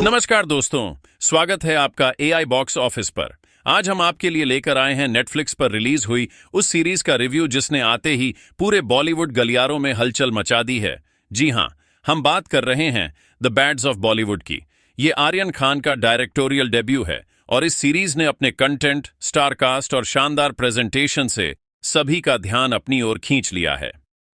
नमस्कार दोस्तों, स्वागत है आपका एआई बॉक्स ऑफिस पर। आज हम आपके लिए लेकर आए हैं नेटफ्लिक्स पर रिलीज हुई उस सीरीज का रिव्यू जिसने आते ही पूरे बॉलीवुड गलियारों में हलचल मचा दी है। जी हां, हम बात कर रहे हैं द बैड्स ऑफ बॉलीवुड की। ये आर्यन खान का डायरेक्टोरियल डेब्यू है और इस सीरीज ने अपने कंटेंट, स्टारकास्ट और शानदार प्रेजेंटेशन से सभी का ध्यान अपनी ओर खींच लिया है।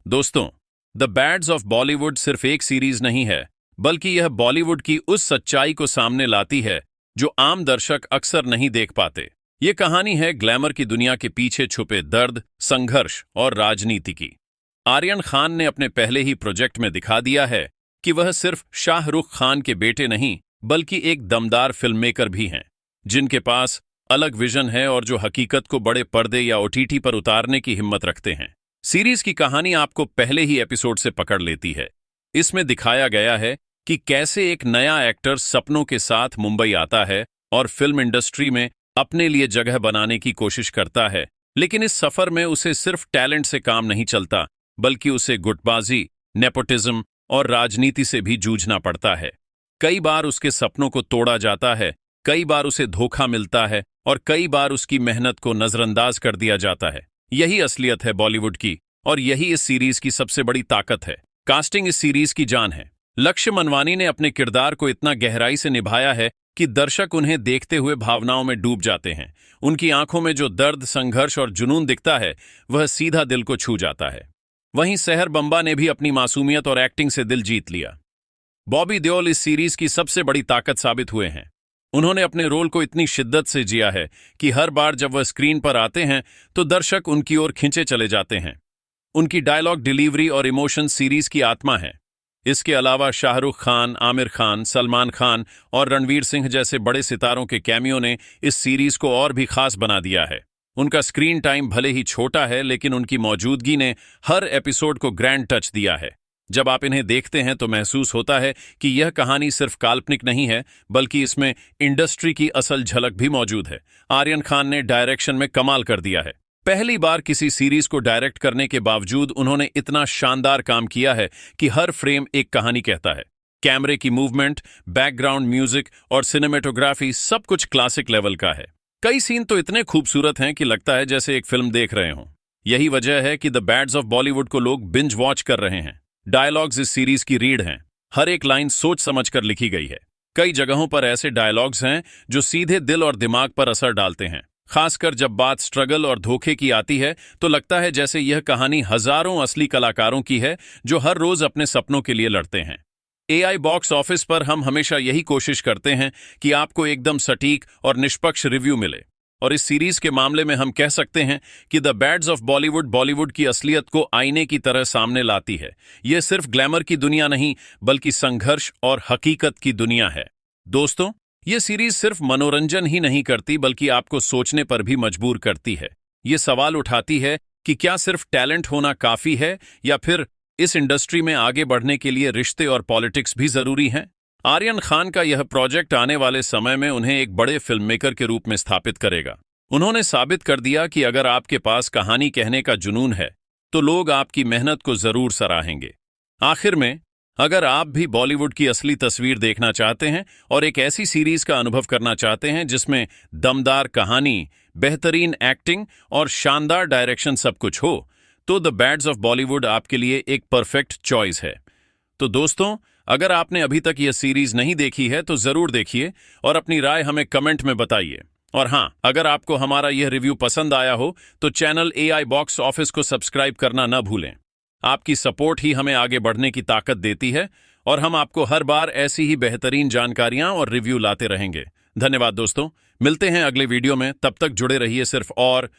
दोस्तों, द बैड्स ऑफ बॉलीवुड सिर्फ एक सीरीज नहीं है, बल्कि यह बॉलीवुड की उस सच्चाई को सामने लाती है जो आम दर्शक अक्सर नहीं देख पाते। ये कहानी है ग्लैमर की दुनिया के पीछे छुपे दर्द, संघर्ष और राजनीति की। आर्यन खान ने अपने पहले ही प्रोजेक्ट में दिखा दिया है कि वह सिर्फ शाहरुख खान के बेटे नहीं, बल्कि एक दमदार फिल्ममेकर भी हैं, जिनके पास अलग विजन है और जो हकीकत को बड़े पर्दे या ओटीटी पर उतारने की हिम्मत रखते हैं। सीरीज की कहानी आपको पहले ही एपिसोड से पकड़ लेती है। इसमें दिखाया गया है कि कैसे एक नया एक्टर सपनों के साथ मुंबई आता है और फिल्म इंडस्ट्री में अपने लिए जगह बनाने की कोशिश करता है, लेकिन इस सफर में उसे सिर्फ टैलेंट से काम नहीं चलता, बल्कि उसे गुटबाजी, नेपोटिज्म और राजनीति से भी जूझना पड़ता है। कई बार उसके सपनों को तोड़ा जाता है, कई बार उसे धोखा मिलता है और कई बार उसकी मेहनत को नजरअंदाज कर दिया जाता है। यही असलियत है बॉलीवुड की और यही इस सीरीज की सबसे बड़ी ताकत है। कास्टिंग इस सीरीज की जान है। लक्ष्य मनवानी ने अपने किरदार को इतना गहराई से निभाया है कि दर्शक उन्हें देखते हुए भावनाओं में डूब जाते हैं। उनकी आंखों में जो दर्द, संघर्ष और जुनून दिखता है, वह सीधा दिल को छू जाता है। वहीं सहर बम्बा ने भी अपनी मासूमियत और एक्टिंग से दिल जीत लिया। बॉबी देओल इस सीरीज की सबसे बड़ी ताकत साबित हुए हैं। उन्होंने अपने रोल को इतनी शिद्दत से जिया है कि हर बार जब वह स्क्रीन पर आते हैं तो दर्शक उनकी ओर खिंचे चले जाते हैं। उनकी डायलॉग डिलीवरी और इमोशन सीरीज की आत्मा है। इसके अलावा शाहरुख खान, आमिर खान, सलमान खान और रणवीर सिंह जैसे बड़े सितारों के कैमियो ने इस सीरीज को और भी खास बना दिया है। उनका स्क्रीन टाइम भले ही छोटा है, लेकिन उनकी मौजूदगी ने हर एपिसोड को ग्रैंड टच दिया है। जब आप इन्हें देखते हैं तो महसूस होता है कि यह कहानी सिर्फ काल्पनिक नहीं है, बल्कि इसमें इंडस्ट्री की असल झलक भी मौजूद है। आर्यन खान ने डायरेक्शन में कमाल कर दिया है। पहली बार किसी सीरीज को डायरेक्ट करने के बावजूद उन्होंने इतना शानदार काम किया है कि हर फ्रेम एक कहानी कहता है। कैमरे की मूवमेंट, बैकग्राउंड म्यूजिक और सिनेमेटोग्राफी सब कुछ क्लासिक लेवल का है। कई सीन तो इतने खूबसूरत हैं कि लगता है जैसे एक फिल्म देख रहे हों। यही वजह है कि द बैड्स ऑफ बॉलीवुड को लोग बिंज वॉच कर रहे हैं। डायलॉग्स इस सीरीज की रीढ़ हैं। हर एक लाइन सोच समझकर लिखी गई है। कई जगहों पर ऐसे डायलॉग्स हैं जो सीधे दिल और दिमाग पर असर डालते हैं। खासकर जब बात स्ट्रगल और धोखे की आती है तो लगता है जैसे यह कहानी हजारों असली कलाकारों की है जो हर रोज अपने सपनों के लिए लड़ते हैं। एआई बॉक्स ऑफिस पर हम हमेशा यही कोशिश करते हैं कि आपको एकदम सटीक और निष्पक्ष रिव्यू मिले, और इस सीरीज के मामले में हम कह सकते हैं कि the bads of Bollywood Bollywood की असलियत को आईने की तरह सामने लाती है। यह सिर्फ ग्लैमर की दुनिया नहीं, बल्कि संघर्ष और हकीकत की दुनिया है। दोस्तों, ये सीरीज सिर्फ मनोरंजन ही नहीं करती, बल्कि आपको सोचने पर भी मजबूर करती है। ये सवाल उठाती है कि क्या सिर्फ टैलेंट होना काफी है, या फिर इस इंडस्ट्री में आगे बढ़ने के लिए रिश्ते और पॉलिटिक्स भी जरूरी हैं। आर्यन खान का यह प्रोजेक्ट आने वाले समय में उन्हें एक बड़े फिल्ममेकर के रूप में स्थापित करेगा। उन्होंने साबित कर दिया कि अगर आपके पास कहानी कहने का जुनून है तो लोग आपकी मेहनत को जरूर सराहेंगे। आखिर में, अगर आप भी बॉलीवुड की असली तस्वीर देखना चाहते हैं और एक ऐसी सीरीज का अनुभव करना चाहते हैं जिसमें दमदार कहानी, बेहतरीन एक्टिंग और शानदार डायरेक्शन सब कुछ हो, तो द बैड्स ऑफ बॉलीवुड आपके लिए एक परफेक्ट चॉइस है। तो दोस्तों, अगर आपने अभी तक यह सीरीज नहीं देखी है तो जरूर देखिए और अपनी राय हमें कमेंट में बताइए। और हां, अगर आपको हमारा यह रिव्यू पसंद आया हो तो चैनल एआई बॉक्स ऑफिस को सब्सक्राइब करना न भूलें। आपकी सपोर्ट ही हमें आगे बढ़ने की ताकत देती है और हम आपको हर बार ऐसी ही बेहतरीन जानकारियां और रिव्यू लाते रहेंगे। धन्यवाद दोस्तों, मिलते हैं अगले वीडियो में। तब तक जुड़े रहिए सिर्फ और